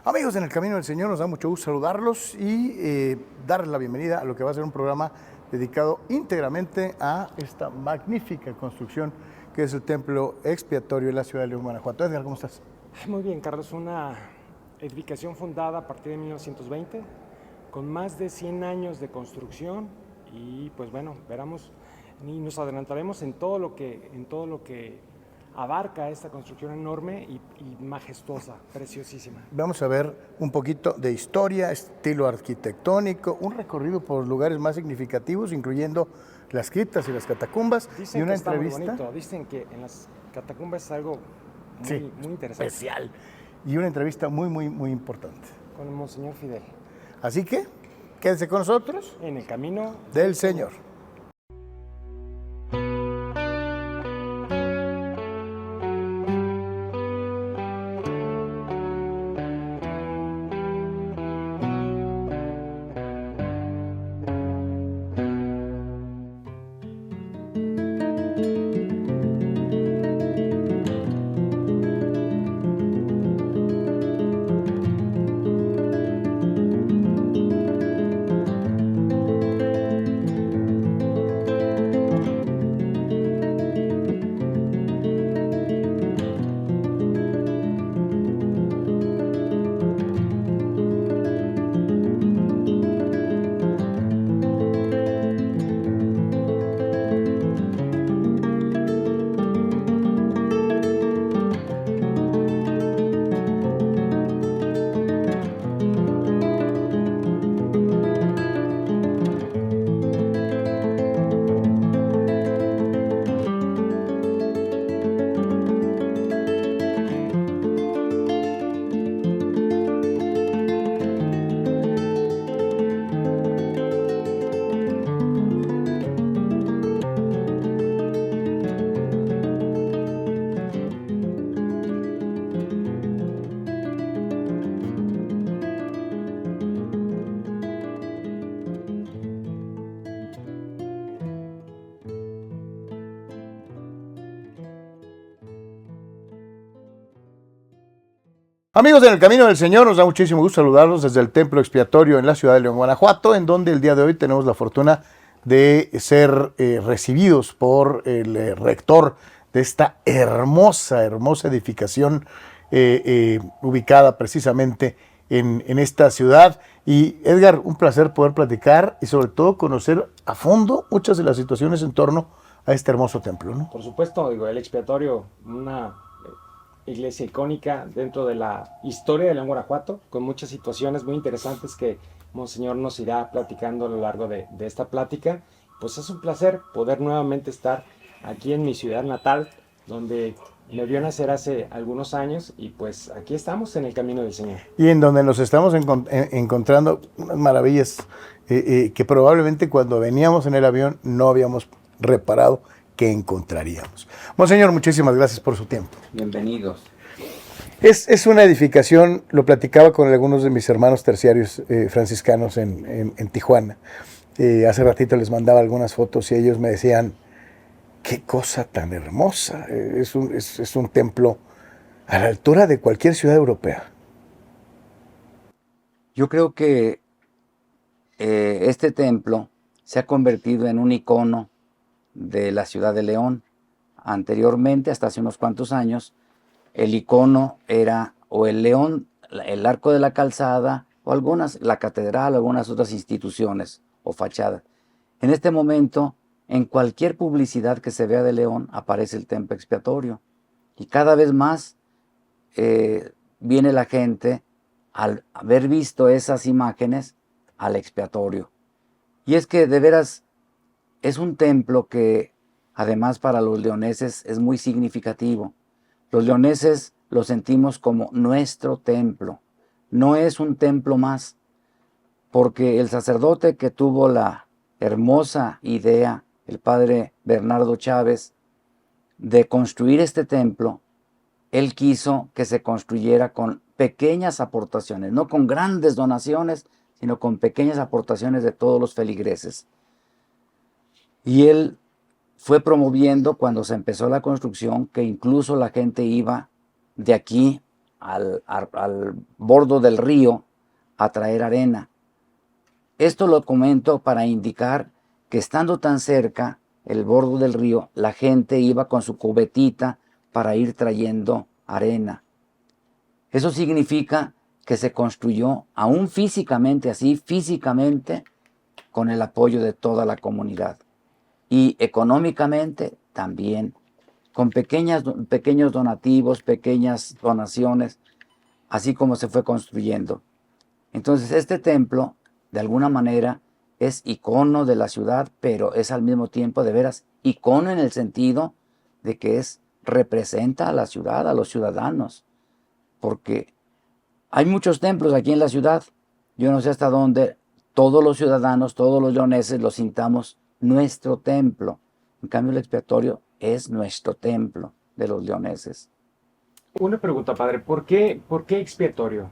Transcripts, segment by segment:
Amigos en el Camino del Señor, nos da mucho gusto saludarlos y darles la bienvenida a lo que va a ser un programa dedicado íntegramente a esta magnífica construcción que es el Templo Expiatorio en la ciudad de León, Guanajuato. Edgar, ¿cómo estás? Muy bien, Carlos. Una edificación fundada a partir de 1920, con más de 100 años de construcción y pues bueno, veremos y nos adelantaremos en todo lo que abarca esta construcción enorme y majestuosa, preciosísima. Vamos a ver un poquito de historia, estilo arquitectónico, un recorrido por los lugares más significativos, incluyendo las criptas y las catacumbas, Dicen y una que está muy entrevista. bonito, dicen que en las catacumbas es algo Sí, muy interesante. especial. Y una entrevista muy importante. Con el Monseñor Fidel. Así que, quédense con nosotros En el camino del Señor. Amigos en el Camino del Señor, nos da muchísimo gusto saludarlos desde el Templo Expiatorio en la ciudad de León, Guanajuato, en donde el día de hoy tenemos la fortuna de ser recibidos por el rector de esta hermosa edificación ubicada precisamente en esta ciudad. Y Edgar, un placer poder platicar y sobre todo conocer a fondo muchas de las situaciones en torno a este hermoso templo, ¿no? Por supuesto, digo, el expiatorio, una iglesia icónica dentro de la historia de León, Guanajuato, con muchas situaciones muy interesantes que Monseñor nos irá platicando a lo largo de esta plática. Pues es un placer poder nuevamente estar aquí en mi ciudad natal, donde me vio nacer hace algunos años, y pues aquí estamos en el Camino del Señor. Y en donde nos estamos encontrando unas maravillas que probablemente cuando veníamos en el avión no habíamos reparado que encontraríamos. Monseñor, muchísimas gracias por su tiempo. Bienvenidos. Es una edificación, lo platicaba con algunos de mis hermanos terciarios franciscanos en Tijuana. Hace ratito les mandaba algunas fotos y ellos me decían, qué cosa tan hermosa. Es un templo a la altura de cualquier ciudad europea. Yo creo que este templo se ha convertido en un icono de la ciudad de León. Anteriormente, hasta hace unos cuantos años, el icono era o el león, el Arco de la Calzada, o la catedral, o algunas otras instituciones o fachadas. En este momento, en cualquier publicidad que se vea de León, aparece el templo expiatorio. Y cada vez más viene la gente, al haber visto esas imágenes, al expiatorio. Y es que de veras es un templo que además para los leoneses es muy significativo. Los leoneses lo sentimos como nuestro templo. No es un templo más, porque el sacerdote que tuvo la hermosa idea, el padre Bernardo Chávez, de construir este templo, él quiso que se construyera con pequeñas aportaciones, no con grandes donaciones, sino con pequeñas aportaciones de todos los feligreses. Y él fue promoviendo cuando se empezó la construcción que incluso la gente iba de aquí al bordo del río a traer arena. Esto lo comento para indicar que estando tan cerca el bordo del río, la gente iba con su cubetita para ir trayendo arena. Eso significa que se construyó aún físicamente, así físicamente, con el apoyo de toda la comunidad. Y económicamente también, con pequeños donativos, pequeñas donaciones, así como se fue construyendo. Entonces este templo, de alguna manera, es icono de la ciudad, pero es al mismo tiempo de veras icono en el sentido de que representa a la ciudad, a los ciudadanos, porque hay muchos templos aquí en la ciudad. Yo no sé hasta dónde todos los ciudadanos, todos los leoneses lo sintamos nuestro templo. En cambio, el expiatorio es nuestro templo de los leoneses. Una pregunta, padre, ¿por qué expiatorio?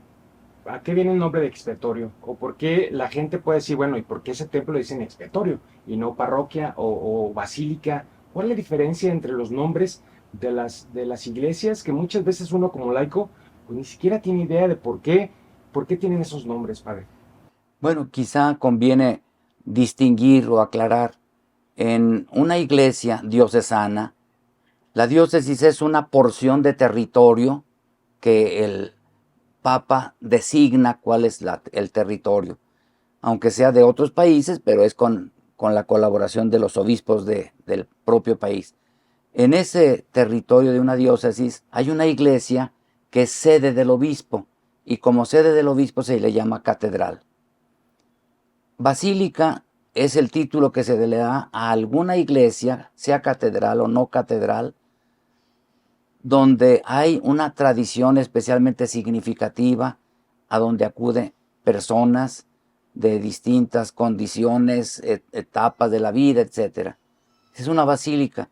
¿A qué viene el nombre de expiatorio? ¿O por qué la gente puede decir, bueno, ¿y por qué ese templo le dicen expiatorio y no parroquia o basílica? ¿Cuál es la diferencia entre los nombres de las iglesias que muchas veces uno como laico pues ni siquiera tiene idea de por qué tienen esos nombres, padre? Bueno, quizá conviene distinguir o aclarar. En una iglesia diocesana, la diócesis es una porción de territorio que el Papa designa cuál es el territorio, aunque sea de otros países, pero es con la colaboración de los obispos del propio país. En ese territorio de una diócesis hay una iglesia que es sede del obispo, y como sede del obispo se le llama catedral. Basílica es el título que se le da a alguna iglesia, sea catedral o no catedral, donde hay una tradición especialmente significativa, a donde acuden personas de distintas condiciones, etapas de la vida, etc. Es una basílica.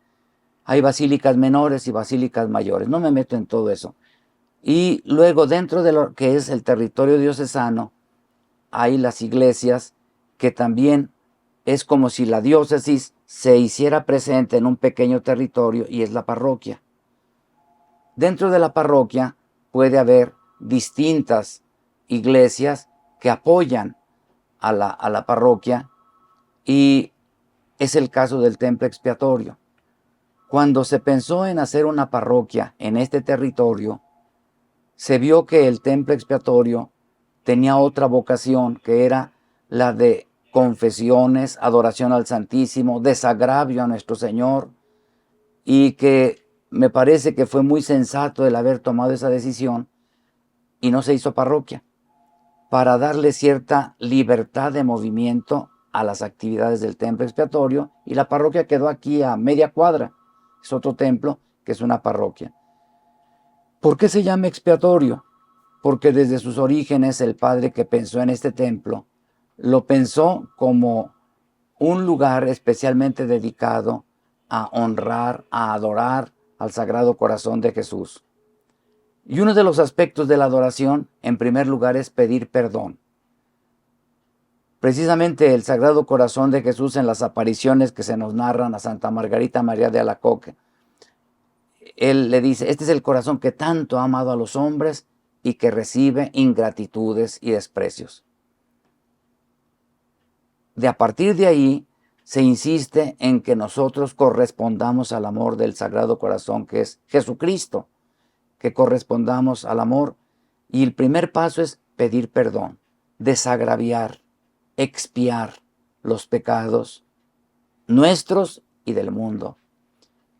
Hay basílicas menores y basílicas mayores. No me meto en todo eso. Y luego, dentro de lo que es el territorio diocesano, hay las iglesias que también es como si la diócesis se hiciera presente en un pequeño territorio, y es la parroquia. Dentro de la parroquia puede haber distintas iglesias que apoyan a la parroquia, y es el caso del templo expiatorio. Cuando se pensó en hacer una parroquia en este territorio, se vio que el templo expiatorio tenía otra vocación, que era la de confesiones, adoración al Santísimo, desagravio a nuestro Señor, y que me parece que fue muy sensato el haber tomado esa decisión y no se hizo parroquia, para darle cierta libertad de movimiento a las actividades del templo expiatorio, y la parroquia quedó aquí a media cuadra. Es otro templo que es una parroquia. ¿Por qué se llama expiatorio? Porque desde sus orígenes el padre que pensó en este templo lo pensó como un lugar especialmente dedicado a honrar, a adorar al Sagrado Corazón de Jesús. Y uno de los aspectos de la adoración, en primer lugar, es pedir perdón. Precisamente el Sagrado Corazón de Jesús, en las apariciones que se nos narran a Santa Margarita María de Alacoque, él le dice: este es el corazón que tanto ha amado a los hombres y que recibe ingratitudes y desprecios. A partir de ahí se insiste en que nosotros correspondamos al amor del Sagrado Corazón, que es Jesucristo, que correspondamos al amor. Y el primer paso es pedir perdón, desagraviar, expiar los pecados nuestros y del mundo.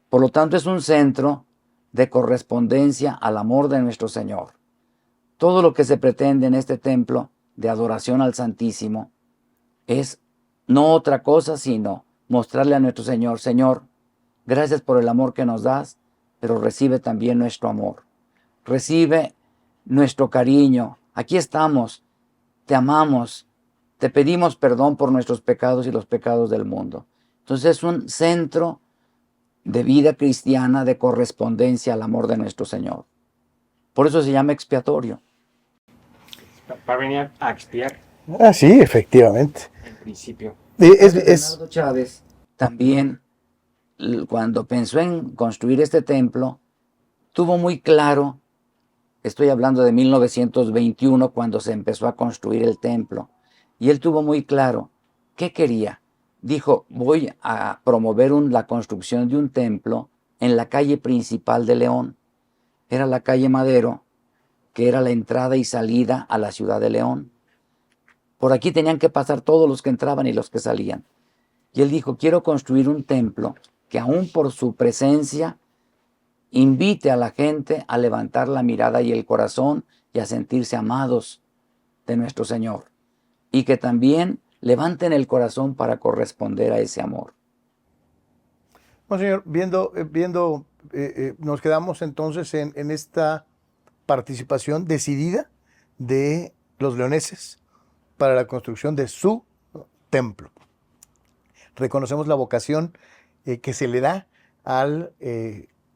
Por lo tanto, es un centro de correspondencia al amor de nuestro Señor. Todo lo que se pretende en este templo de adoración al Santísimo es no otra cosa sino mostrarle a nuestro Señor: Señor, gracias por el amor que nos das, pero recibe también nuestro amor. Recibe nuestro cariño. Aquí estamos, te amamos, te pedimos perdón por nuestros pecados y los pecados del mundo. Entonces es un centro de vida cristiana, de correspondencia al amor de nuestro Señor. Por eso se llama expiatorio. Para venir a expiar, Ah, sí, efectivamente. en principio. Bernardo Chávez también, cuando pensó en construir este templo, tuvo muy claro Estoy hablando de 1921, cuando se empezó a construir el templo. Y él tuvo muy claro qué quería. Dijo, voy a promover la construcción de un templo en la calle principal de León. Era la calle Madero, que era la entrada y salida a la ciudad de León. Por aquí tenían que pasar todos los que entraban y los que salían. Y él dijo, quiero construir un templo que aún por su presencia invite a la gente a levantar la mirada y el corazón y a sentirse amados de nuestro Señor. Y que también levanten el corazón para corresponder a ese amor. Monseñor, nos quedamos entonces en esta participación decidida de los leoneses para la construcción de su templo. Reconocemos la vocación que se le da al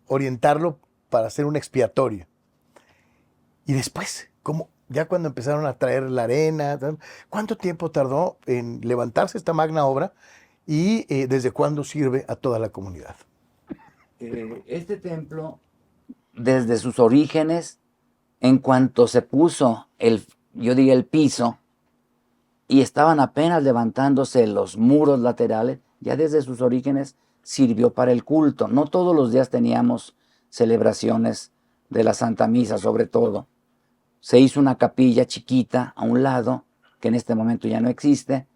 orientarlo para hacer un expiatorio. Y después, ¿cómo? Ya cuando empezaron a traer la arena, ¿cuánto tiempo tardó en levantarse esta magna obra y desde cuándo sirve a toda la comunidad? Este templo, desde sus orígenes, en cuanto se puso el piso y estaban apenas levantándose los muros laterales, ya desde sus orígenes sirvió para el culto. No todos los días teníamos celebraciones de la Santa Misa, sobre todo. Se hizo una capilla chiquita a un lado, que en este momento ya no existe,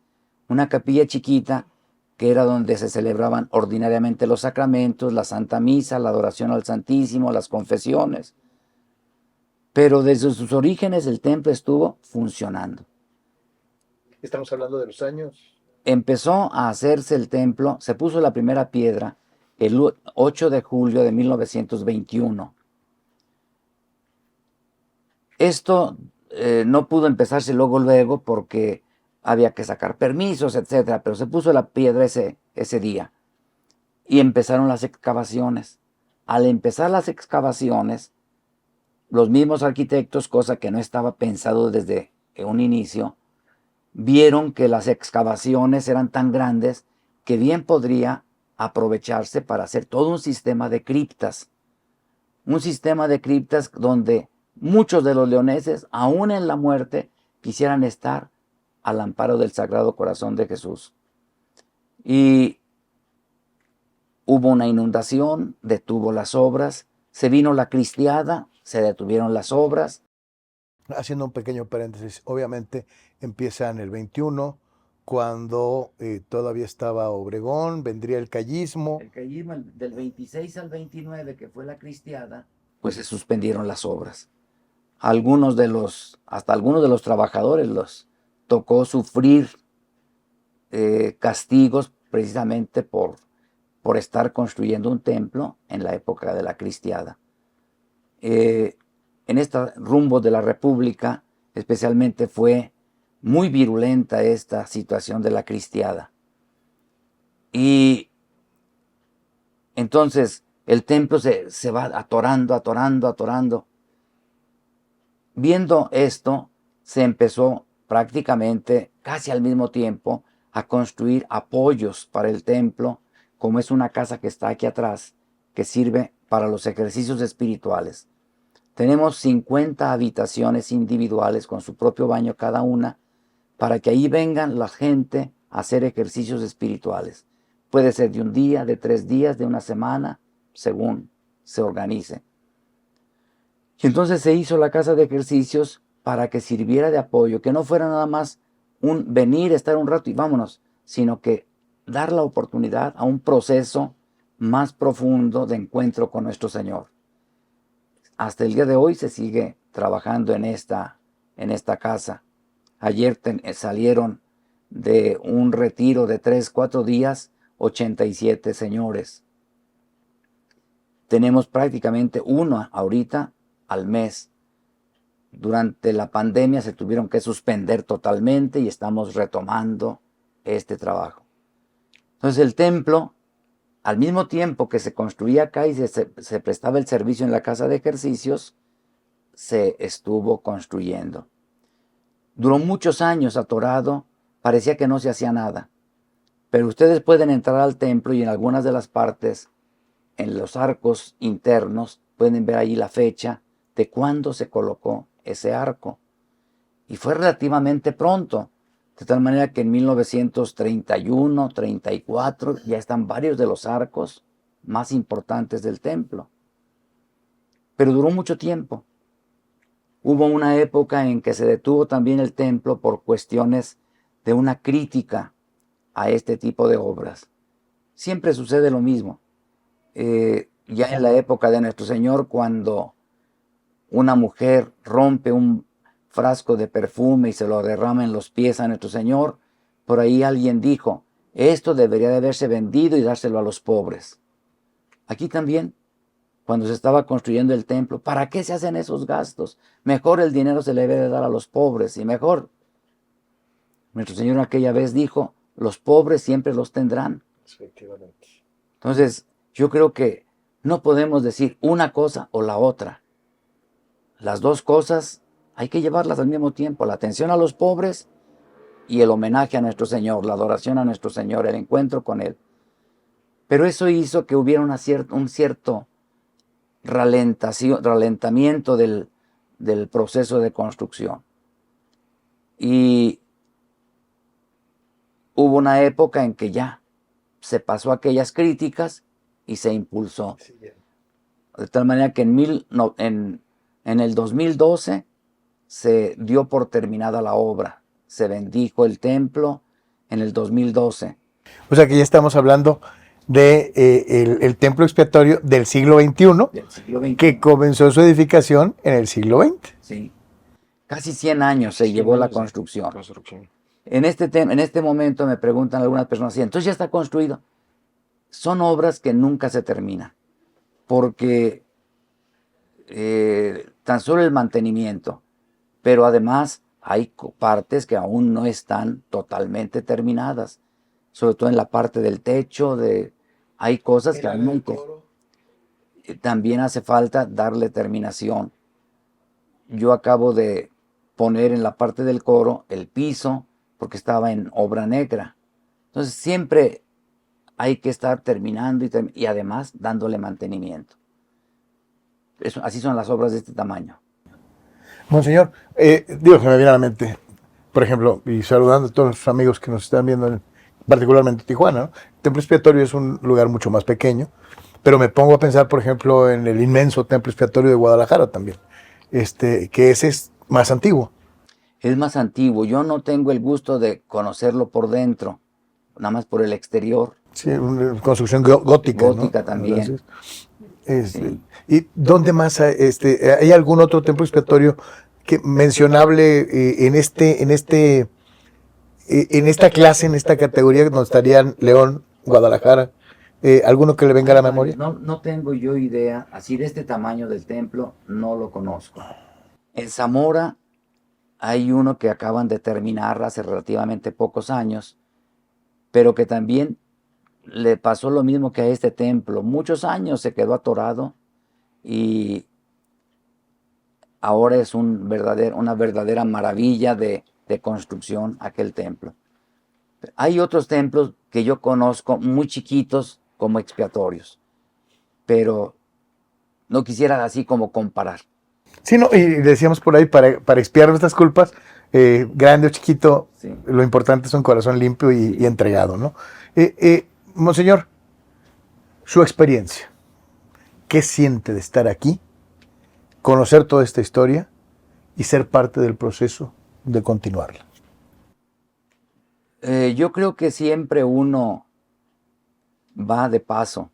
una capilla chiquita que era donde se celebraban ordinariamente los sacramentos, la Santa Misa, la adoración al Santísimo, las confesiones. Pero desde sus orígenes el templo estuvo funcionando. Estamos hablando de los años. Empezó a hacerse el templo, se puso la primera piedra el 8 de julio de 1921. Esto no pudo empezarse luego porque había que sacar permisos, etcétera, pero se puso la piedra ese día y empezaron las excavaciones. Al empezar las excavaciones, los mismos arquitectos, cosa que no estaba pensado desde un inicio, vieron que las excavaciones eran tan grandes que bien podría aprovecharse para hacer todo un sistema de criptas. Un sistema de criptas donde muchos de los leoneses, aún en la muerte, quisieran estar al amparo del Sagrado Corazón de Jesús. Y hubo una inundación, detuvo las obras, se vino la cristiada, se detuvieron las obras. Haciendo un pequeño paréntesis, obviamente empieza en el 21, cuando todavía estaba Obregón, vendría el callismo. El callismo del 26 al 29, que fue la cristiada, pues se suspendieron las obras. Hasta algunos de los trabajadores los tocó sufrir castigos precisamente por estar construyendo un templo en la época de la cristiada. En este rumbo de la República, especialmente, fue muy virulenta esta situación de la cristiada. Y entonces el templo se va atorando. Viendo esto, se empezó prácticamente casi al mismo tiempo a construir apoyos para el templo, como es una casa que está aquí atrás, que sirve para los ejercicios espirituales. Tenemos 50 habitaciones individuales con su propio baño cada una, para que ahí vengan la gente a hacer ejercicios espirituales. Puede ser de un día, de 3 días, de una semana, según se organice. Y entonces se hizo la casa de ejercicios para que sirviera de apoyo, que no fuera nada más un venir, estar un rato y vámonos, sino que dar la oportunidad a un proceso más profundo de encuentro con nuestro Señor. Hasta el día de hoy se sigue trabajando en esta casa. Ayer salieron de un retiro de 3-4 días 87 señores. Tenemos prácticamente uno ahorita al mes. Durante la pandemia se tuvieron que suspender totalmente y estamos retomando este trabajo. Entonces el templo, al mismo tiempo que se construía acá y se prestaba el servicio en la casa de ejercicios, se estuvo construyendo. Duró muchos años atorado, parecía que no se hacía nada. Pero ustedes pueden entrar al templo y en algunas de las partes, en los arcos internos, pueden ver ahí la fecha de cuándo se colocó ese arco. Y fue relativamente pronto, de tal manera que en 1931, 34 ya están varios de los arcos más importantes del templo. Pero duró mucho tiempo. Hubo una época en que se detuvo también el templo por cuestiones de una crítica a este tipo de obras. Siempre sucede lo mismo. Ya en la época de Nuestro Señor, cuando una mujer rompe un frasco de perfume y se lo derrama en los pies a Nuestro Señor, por ahí alguien dijo, esto debería de haberse vendido y dárselo a los pobres. Aquí también, cuando se estaba construyendo el templo, ¿para qué se hacen esos gastos? Mejor el dinero se le debe de dar a los pobres y mejor. Nuestro Señor aquella vez dijo, los pobres siempre los tendrán. Efectivamente. Entonces, yo creo que no podemos decir una cosa o la otra. Las dos cosas hay que llevarlas al mismo tiempo, la atención a los pobres y el homenaje a nuestro Señor, la adoración a nuestro Señor, el encuentro con Él. Pero eso hizo que hubiera un cierto ralentamiento del proceso de construcción. Y hubo una época en que ya se pasó aquellas críticas y se impulsó. De tal manera que en el 2012 se dio por terminada la obra. Se bendijo el templo en el 2012. O sea que ya estamos hablando de el templo expiatorio del siglo XXI, que comenzó su edificación en el siglo XX. Sí. Casi 100 años se llevó la construcción. En este momento me preguntan algunas personas, ¿sí, entonces ya está construido? Son obras que nunca se terminan, porque tan solo el mantenimiento, pero además hay partes que aún no están totalmente terminadas, sobre todo en la parte del techo, hay cosas que aún no hay. También hace falta darle terminación. Yo acabo de poner en la parte del coro el piso, porque estaba en obra negra. Entonces siempre hay que estar terminando y además dándole mantenimiento. Así son las obras de este tamaño. Monseñor, digo que me viene a la mente, por ejemplo, y saludando a todos los amigos que nos están viendo, particularmente en Tijuana, ¿no? El templo expiatorio es un lugar mucho más pequeño, pero me pongo a pensar, por ejemplo, en el inmenso templo expiatorio de Guadalajara también, que ese es más antiguo. Es más antiguo. Yo no tengo el gusto de conocerlo por dentro, nada más por el exterior. Sí, una construcción gótica. Gótica, ¿no? Sí. También. ¿Y dónde más hay algún otro templo expiatorio mencionable en esta clase, en esta categoría, donde estarían León, Guadalajara? ¿Alguno que le venga a la memoria? No tengo yo idea, así de este tamaño del templo, no lo conozco. En Zamora hay uno que acaban de terminar hace relativamente pocos años, pero que también le pasó lo mismo que a este templo. Muchos años se quedó atorado y ahora es una verdadera maravilla de construcción aquel templo. Hay otros templos que yo conozco muy chiquitos como expiatorios, pero no quisiera así como comparar. Sí, no, y decíamos por ahí, para expiar nuestras culpas, grande o chiquito, sí, lo importante es un corazón limpio y entregado, ¿no? Monseñor, su experiencia, ¿qué siente de estar aquí, conocer toda esta historia y ser parte del proceso de continuarla? Yo creo que siempre uno va de paso,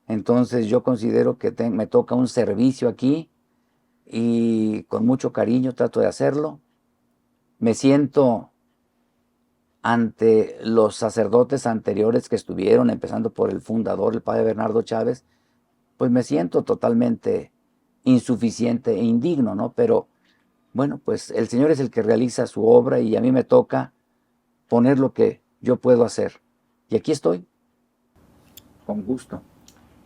entonces yo considero que me toca un servicio aquí y con mucho cariño trato de hacerlo. Me siento ante los sacerdotes anteriores que estuvieron, empezando por el fundador, el padre Bernardo Chávez, pues me siento totalmente insuficiente e indigno, ¿no? Pero bueno, pues el Señor es el que realiza su obra y a mí me toca poner lo que yo puedo hacer. Y aquí estoy, con gusto.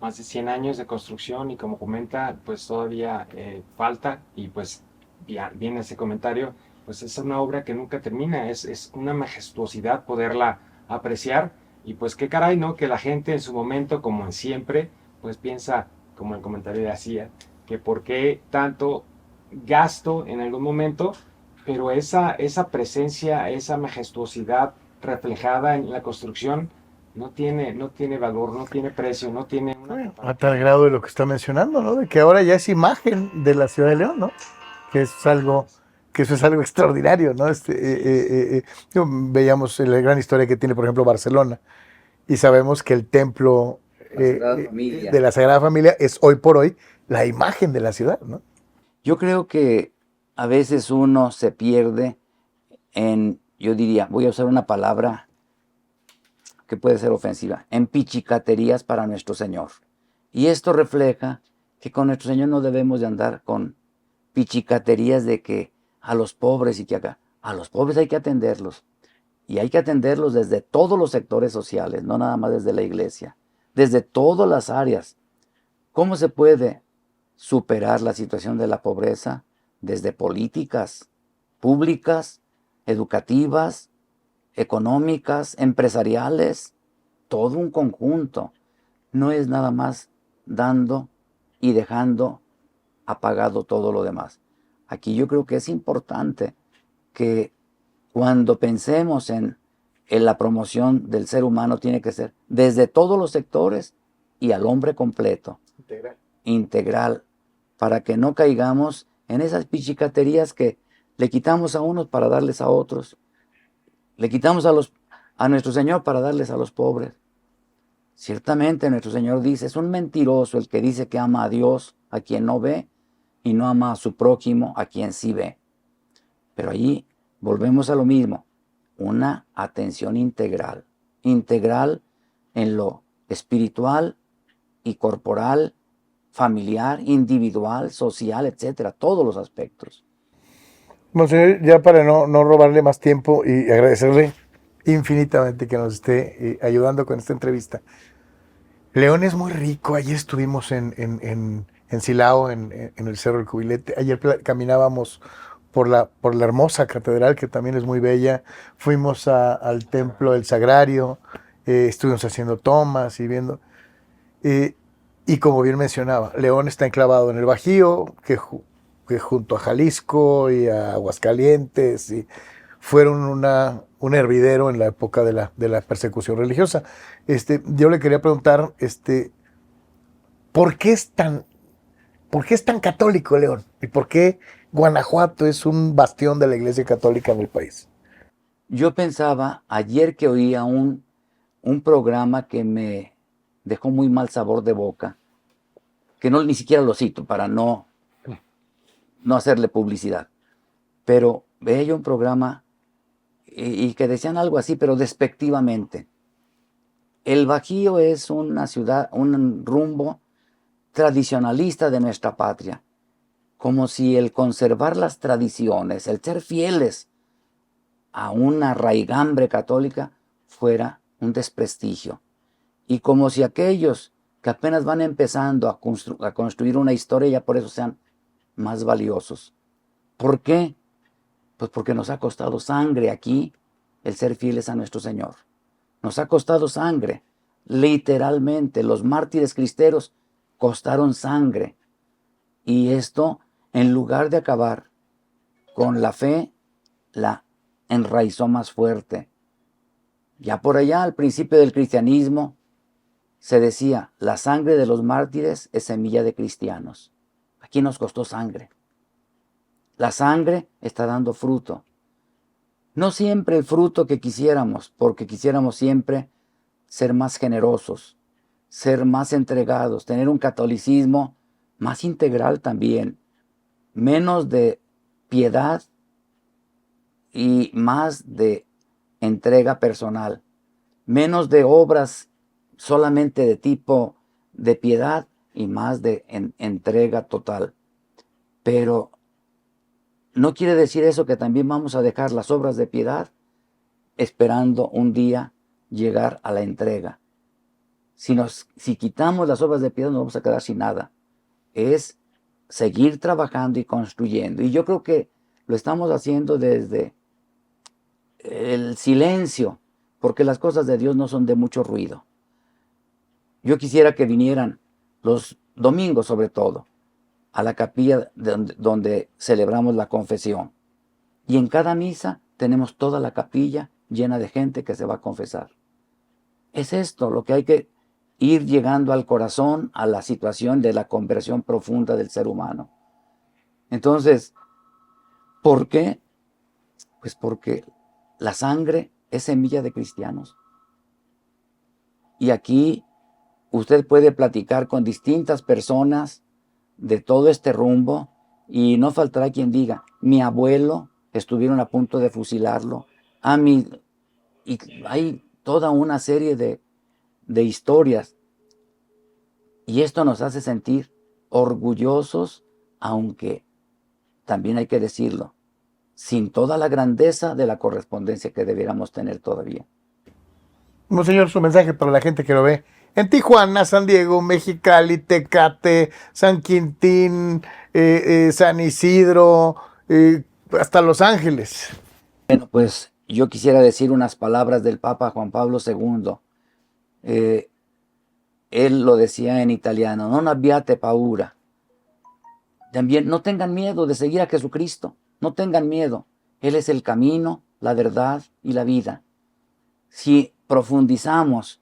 Más de 100 años de construcción y como comenta, pues todavía falta y pues viene ese comentario, pues es una obra que nunca termina, es una majestuosidad poderla apreciar y pues qué caray, ¿no? Que la gente en su momento, como en siempre, pues piensa, como el comentario hacía, que por qué tanto gasto en algún momento, pero esa presencia, esa majestuosidad reflejada en la construcción no tiene valor, no tiene precio, no tiene una A comparativa. tal grado de lo que está mencionando, ¿no? De que ahora ya es imagen de la ciudad de León, ¿no? Que es algo, que eso es algo extraordinario, ¿no? Veíamos la gran historia que tiene, por ejemplo, Barcelona, y sabemos que el templo La Sagrada Familia. de la Sagrada Familia es hoy por hoy la imagen de la ciudad, ¿no? Yo creo que a veces uno se pierde en, yo diría, voy a usar una palabra que puede ser ofensiva, en pichicaterías para nuestro Señor. Y esto refleja que con nuestro Señor no debemos de andar con pichicaterías de que a los pobres y que acá, a los pobres hay que atenderlos. Y hay que atenderlos desde todos los sectores sociales, no nada más desde la iglesia, desde todas las áreas. ¿Cómo se puede superar la situación de la pobreza? Desde políticas públicas, educativas, económicas, empresariales, todo un conjunto. No es nada más dando y dejando apagado todo lo demás. Aquí yo creo que es importante que cuando pensemos en la promoción del ser humano tiene que ser desde todos los sectores y al hombre completo, integral, para que no caigamos en esas pichicaterías que le quitamos a unos para darles a otros, le quitamos a nuestro Señor para darles a los pobres. Ciertamente nuestro Señor dice, es un mentiroso el que dice que ama a Dios a quien no ve y no ama a su prójimo a quien sí ve. Pero allí volvemos a lo mismo, una atención integral, integral en lo espiritual y corporal, familiar, individual, social, etcétera, todos los aspectos. Monseñor, ya para no robarle más tiempo y agradecerle infinitamente que nos esté ayudando con esta entrevista. León es muy rico. Ayer estuvimos en Silao, en el Cerro del Cubilete. Ayer caminábamos por la hermosa catedral, que también es muy bella. Fuimos al templo del Sagrario, estuvimos haciendo tomas y viendo. Y como bien mencionaba, León está enclavado en el Bajío, que junto a Jalisco y a Aguascalientes, y fueron un hervidero en la época de la persecución religiosa. Yo le quería preguntar, ¿por qué ¿por qué es tan católico León? ¿Y por qué Guanajuato es un bastión de la Iglesia Católica en el país? Yo pensaba ayer que oía un programa que me dejó muy mal sabor de boca, que no ni siquiera lo cito para no hacerle publicidad, pero veía yo un programa y que decían algo así, pero despectivamente. El Bajío es una ciudad, un rumbo tradicionalista de nuestra patria, como si el conservar las tradiciones, el ser fieles a una raigambre católica fuera un desprestigio. Y como si aquellos que apenas van empezando a construir una historia ya por eso sean más valiosos. ¿Por qué? Pues porque nos ha costado sangre aquí el ser fieles a nuestro Señor. Nos ha costado sangre. Literalmente, los mártires cristeros costaron sangre. Y esto, en lugar de acabar con la fe, la enraizó más fuerte. Ya por allá, al principio del cristianismo, se decía, la sangre de los mártires es semilla de cristianos. Aquí nos costó sangre. La sangre está dando fruto. No siempre el fruto que quisiéramos, porque quisiéramos siempre ser más generosos, ser más entregados, tener un catolicismo más integral también, menos de piedad y más de entrega personal, menos de obras solamente de tipo de piedad y más de entrega total. Pero no quiere decir eso que también vamos a dejar las obras de piedad esperando un día llegar a la entrega. Si quitamos las obras de piedad nos vamos a quedar sin nada. Es seguir trabajando y construyendo. Y yo creo que lo estamos haciendo desde el silencio, porque las cosas de Dios no son de mucho ruido. Yo quisiera que vinieran los domingos sobre todo, a la capilla donde celebramos la confesión. Y en cada misa tenemos toda la capilla llena de gente que se va a confesar. Es esto lo que hay que ir llegando al corazón, a la situación de la conversión profunda del ser humano. Entonces, ¿por qué? Pues porque la sangre es semilla de cristianos. Y aquí usted puede platicar con distintas personas de todo este rumbo y no faltará quien diga, mi abuelo estuvieron a punto de fusilarlo, y hay toda una serie de historias. Y esto nos hace sentir orgullosos, aunque también hay que decirlo, sin toda la grandeza de la correspondencia que debiéramos tener todavía. Monseñor, su mensaje para la gente que lo ve en Tijuana, San Diego, Mexicali, Tecate, San Quintín, San Isidro, hasta Los Ángeles. Bueno, pues yo quisiera decir unas palabras del Papa Juan Pablo II. Él lo decía en italiano, non abbiate paura. También no tengan miedo de seguir a Jesucristo, no tengan miedo. Él es el camino, la verdad y la vida. Si profundizamos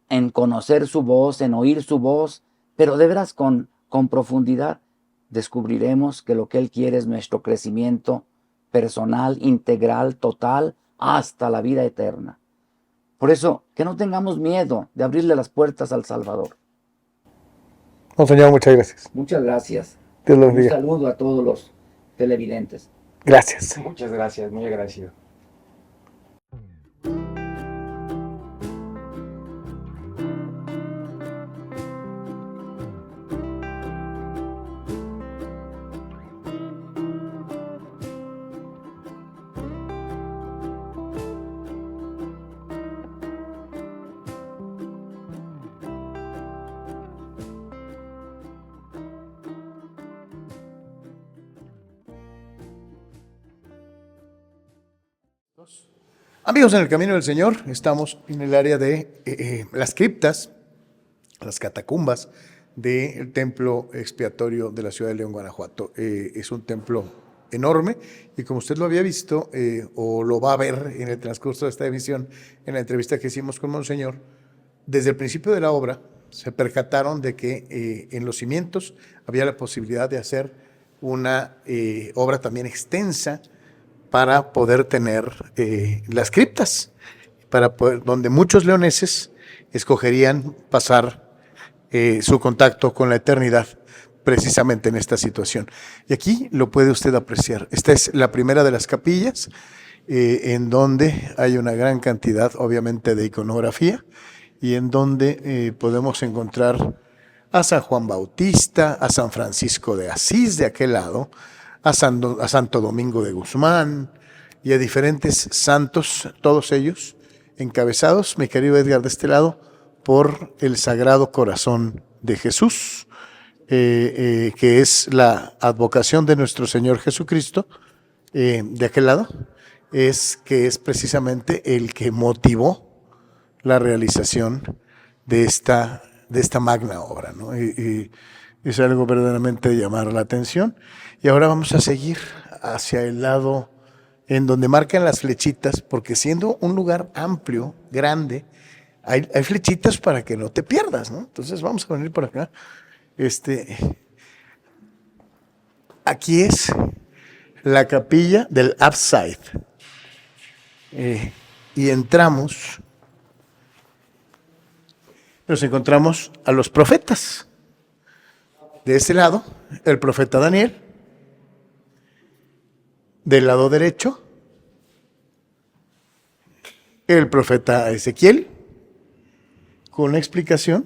en conocer su voz, en oír su voz, pero de veras con profundidad, descubriremos que lo que Él quiere es nuestro crecimiento personal, integral, total, hasta la vida eterna. Por eso, que no tengamos miedo de abrirle las puertas al Salvador. Monseñor, muchas gracias. Muchas gracias. Dios los Un bendiga. saludo a todos los televidentes. Gracias. Muchas gracias, muy agradecido. Amigos, en el camino del Señor, estamos en el área de las criptas, las catacumbas del templo expiatorio de la ciudad de León, Guanajuato. Es un templo enorme y como usted lo había visto o lo va a ver en el transcurso de esta emisión, en la entrevista que hicimos con Monseñor, desde el principio de la obra se percataron de que en los cimientos había la posibilidad de hacer una obra también extensa para poder tener las criptas, donde muchos leoneses escogerían pasar su contacto con la eternidad precisamente en esta situación. Y aquí lo puede usted apreciar. Esta es la primera de las capillas, en donde hay una gran cantidad, obviamente, de iconografía, y en donde podemos encontrar a San Juan Bautista, a San Francisco de Asís de aquel lado, a Santo Domingo de Guzmán y a diferentes santos, todos ellos encabezados, mi querido Edgar, de este lado, por el Sagrado Corazón de Jesús, que es la advocación de nuestro Señor Jesucristo, de aquel lado, que es precisamente el que motivó la realización de esta magna obra, ¿no? Y es algo verdaderamente de llamar la atención. Y ahora vamos a seguir hacia el lado en donde marcan las flechitas, porque siendo un lugar amplio, grande, hay flechitas para que no te pierdas, ¿no? Entonces vamos a venir por acá. Aquí es la capilla del Upside. Y entramos, nos encontramos a los profetas. De este lado, el profeta Daniel. Del lado derecho, el profeta Ezequiel, con la explicación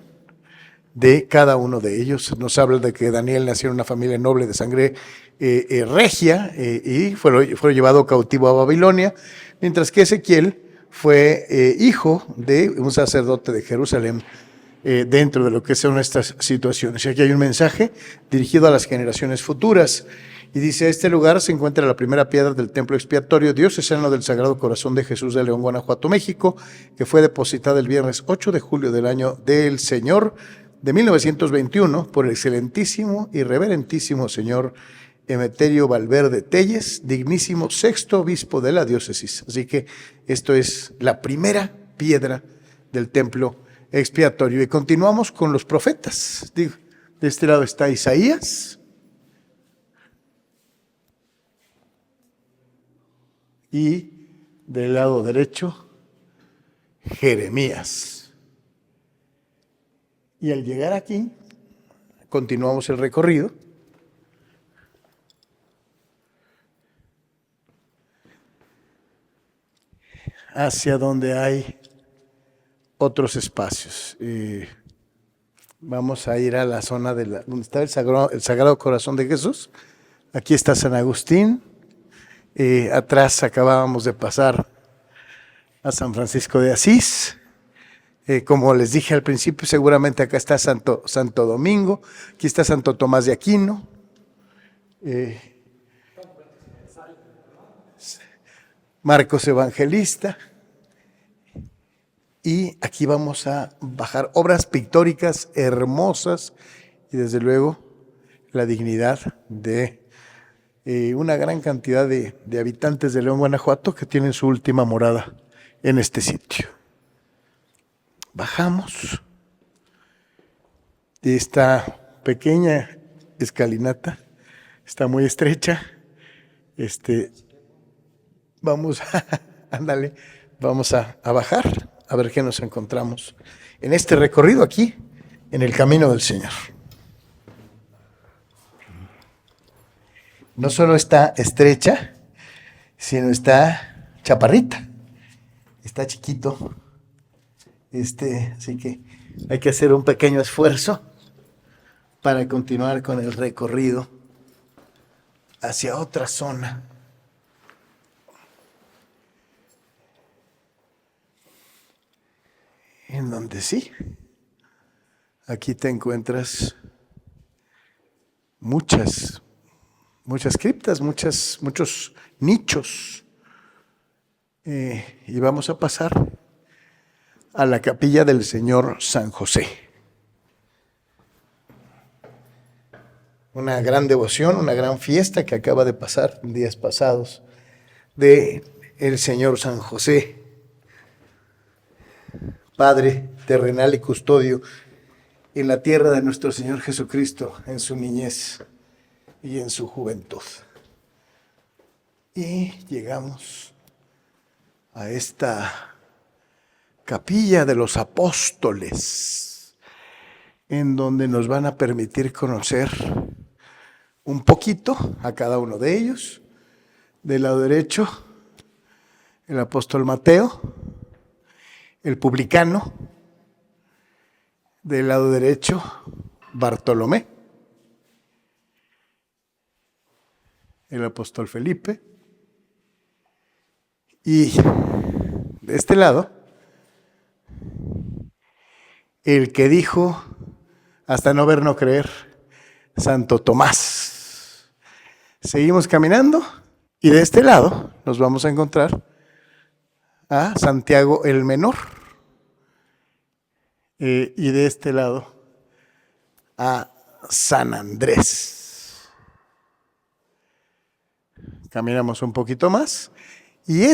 de cada uno de ellos. Nos habla de que Daniel nació en una familia noble de sangre regia y fue llevado cautivo a Babilonia, mientras que Ezequiel fue hijo de un sacerdote de Jerusalén, dentro de lo que son estas situaciones. Y aquí hay un mensaje dirigido a las generaciones futuras. Y dice, este lugar se encuentra la primera piedra del templo expiatorio diocesano del Sagrado Corazón de Jesús de León, Guanajuato, México, que fue depositada el viernes 8 de julio del año del Señor de 1921 por el excelentísimo y reverentísimo señor Emeterio Valverde Telles, dignísimo sexto obispo de la diócesis. Así que esto es la primera piedra del templo expiatorio. Y continuamos con los profetas. De este lado está Isaías. Y del lado derecho, Jeremías. Y al llegar aquí, continuamos el recorrido. Hacia donde hay otros espacios. Vamos a ir a la zona donde está el Sagrado Corazón de Jesús. Aquí está San Agustín. Atrás acabábamos de pasar a San Francisco de Asís. Como les dije al principio, seguramente acá está Santo Domingo. Aquí está Santo Tomás de Aquino. Marcos Evangelista. Y aquí vamos a bajar obras pictóricas hermosas y desde luego la dignidad de una gran cantidad de habitantes de León, Guanajuato, que tienen su última morada en este sitio. Bajamos de esta pequeña escalinata, está muy estrecha. Vamos a bajar, a ver qué nos encontramos en este recorrido aquí, en el Camino del Señor. No solo está estrecha, sino está chaparrita, está chiquito. Así que hay que hacer un pequeño esfuerzo para continuar con el recorrido hacia otra zona. En donde sí, aquí te encuentras muchas criptas, muchos nichos. Y vamos a pasar a la capilla del Señor San José. Una gran devoción, una gran fiesta que acaba de pasar en días pasados de el Señor San José, Padre terrenal y custodio en la tierra de nuestro Señor Jesucristo, en su niñez y en su juventud. Y llegamos a esta capilla de los apóstoles, en donde nos van a permitir conocer un poquito a cada uno de ellos. Del lado derecho, el apóstol Mateo, el publicano. Del lado derecho, Bartolomé, el apóstol Felipe. Y de este lado, el que dijo, hasta no ver, no creer, Santo Tomás. Seguimos caminando y de este lado nos vamos a encontrar a Santiago el Menor. Y de este lado a San Andrés. Caminamos un poquito más. Y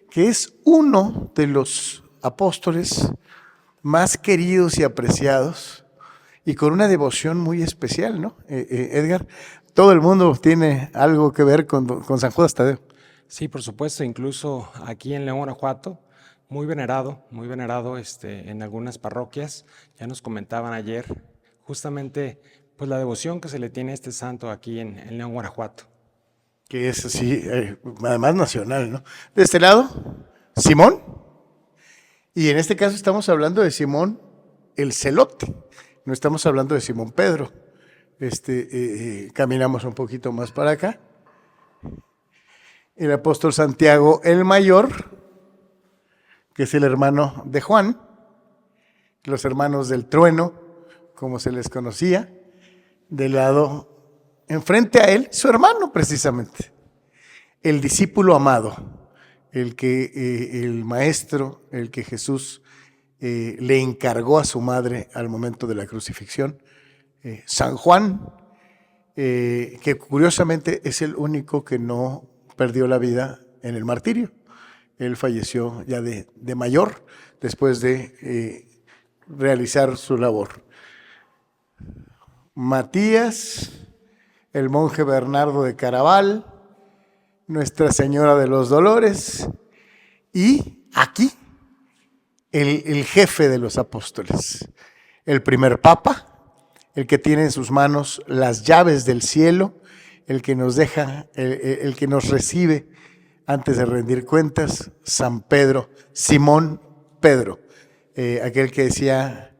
que es uno de los apóstoles más queridos y apreciados, y con una devoción muy especial, ¿no? Edgar, todo el mundo tiene algo que ver con San Judas Tadeo. Sí, por supuesto, incluso aquí en León, Guanajuato, muy venerado en algunas parroquias. Ya nos comentaban ayer justamente pues la devoción que se le tiene a este santo aquí en León, Guanajuato. Que es así, además nacional, ¿no? De este lado, Simón, y en este caso estamos hablando de Simón el Celote, no estamos hablando de Simón Pedro. Caminamos un poquito más para acá. El apóstol Santiago el Mayor, que es el hermano de Juan, los hermanos del trueno, como se les conocía. Del lado enfrente a él, su hermano precisamente, el discípulo amado, el maestro, el que Jesús le encargó a su madre al momento de la crucifixión. San Juan, que curiosamente es el único que no perdió la vida en el martirio. Él falleció ya de mayor, después de realizar su labor. Matías, el monje Bernardo de Caraval, Nuestra Señora de los Dolores y aquí el jefe de los apóstoles, el primer papa, el que tiene en sus manos las llaves del cielo, el que nos deja, el que nos recibe antes de rendir cuentas, San Pedro, Simón Pedro, aquel que decía,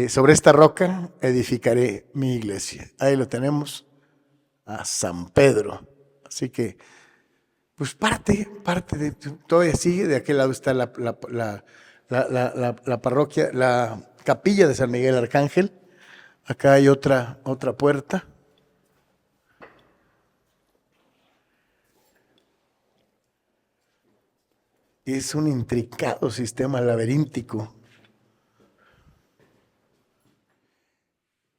sobre esta roca edificaré mi iglesia. Ahí lo tenemos, a San Pedro. Así que, pues parte de, todavía sigue, de aquel lado está la parroquia, la capilla de San Miguel Arcángel. Acá hay otra puerta. Es un intricado sistema laberíntico.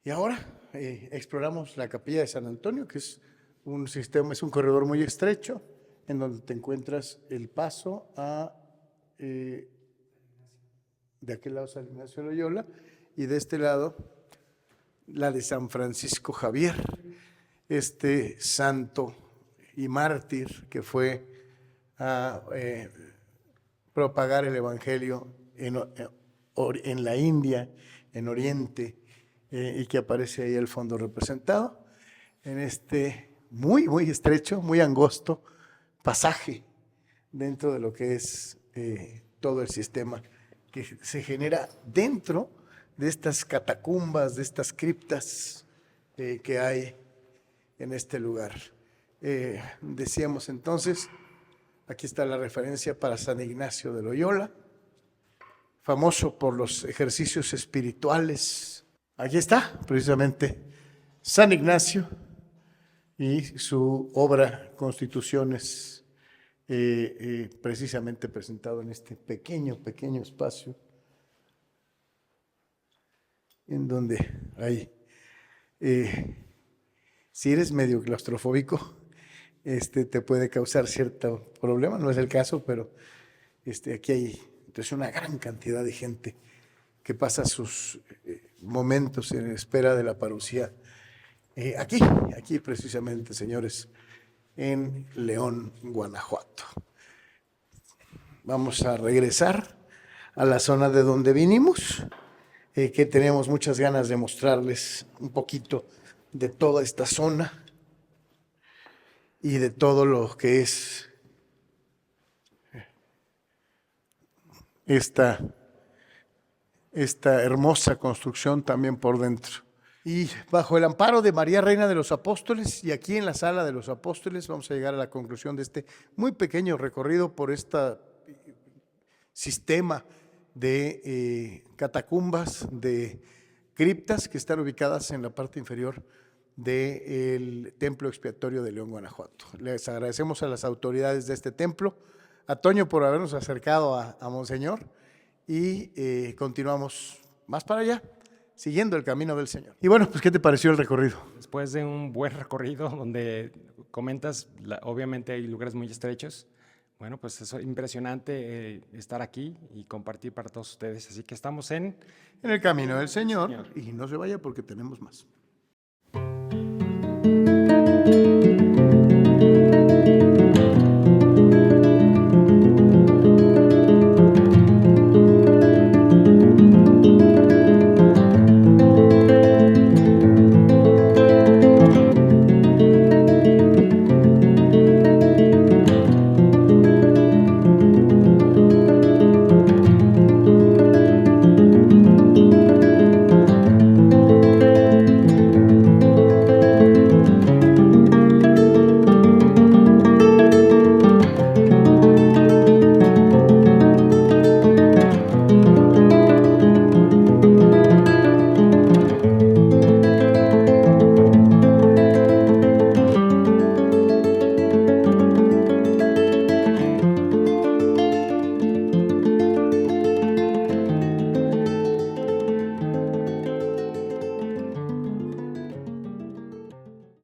Y ahora exploramos la capilla de San Antonio, que es un sistema, es un corredor muy estrecho, en donde te encuentras el paso a de aquel lado San Ignacio de Loyola y de este lado la de San Francisco Javier, este santo y mártir que fue a propagar el evangelio en la India, en Oriente, y que aparece ahí al fondo representado en este muy estrecho, muy angosto pasaje dentro de lo que es todo el sistema que se genera dentro de estas catacumbas, de estas criptas que hay en este lugar. Decíamos entonces, aquí está la referencia para San Ignacio de Loyola, famoso por los ejercicios espirituales. Aquí está, precisamente, San Ignacio y su obra Constituciones, precisamente presentado en este pequeño espacio, en donde hay, si eres medio claustrofóbico, te puede causar cierto problema, no es el caso, pero aquí hay entonces una gran cantidad de gente que pasa sus momentos en espera de la parucía. Aquí precisamente, señores, en León, Guanajuato. Vamos a regresar a la zona de donde vinimos, que tenemos muchas ganas de mostrarles un poquito de toda esta zona y de todo lo que es esta hermosa construcción también por dentro. Y bajo el amparo de María Reina de los Apóstoles, y aquí en la Sala de los Apóstoles, vamos a llegar a la conclusión de este muy pequeño recorrido por este sistema de catacumbas, de criptas que están ubicadas en la parte inferior del templo expiatorio de León, Guanajuato. Les agradecemos a las autoridades de este templo, a Toño por habernos acercado a Monseñor, y continuamos más para allá, siguiendo el camino del Señor. Y bueno, pues ¿qué te pareció el recorrido? Después de un buen recorrido donde comentas, obviamente hay lugares muy estrechos, bueno, pues es impresionante estar aquí y compartir para todos ustedes. Así que estamos en el camino del Señor, y no se vaya porque tenemos más.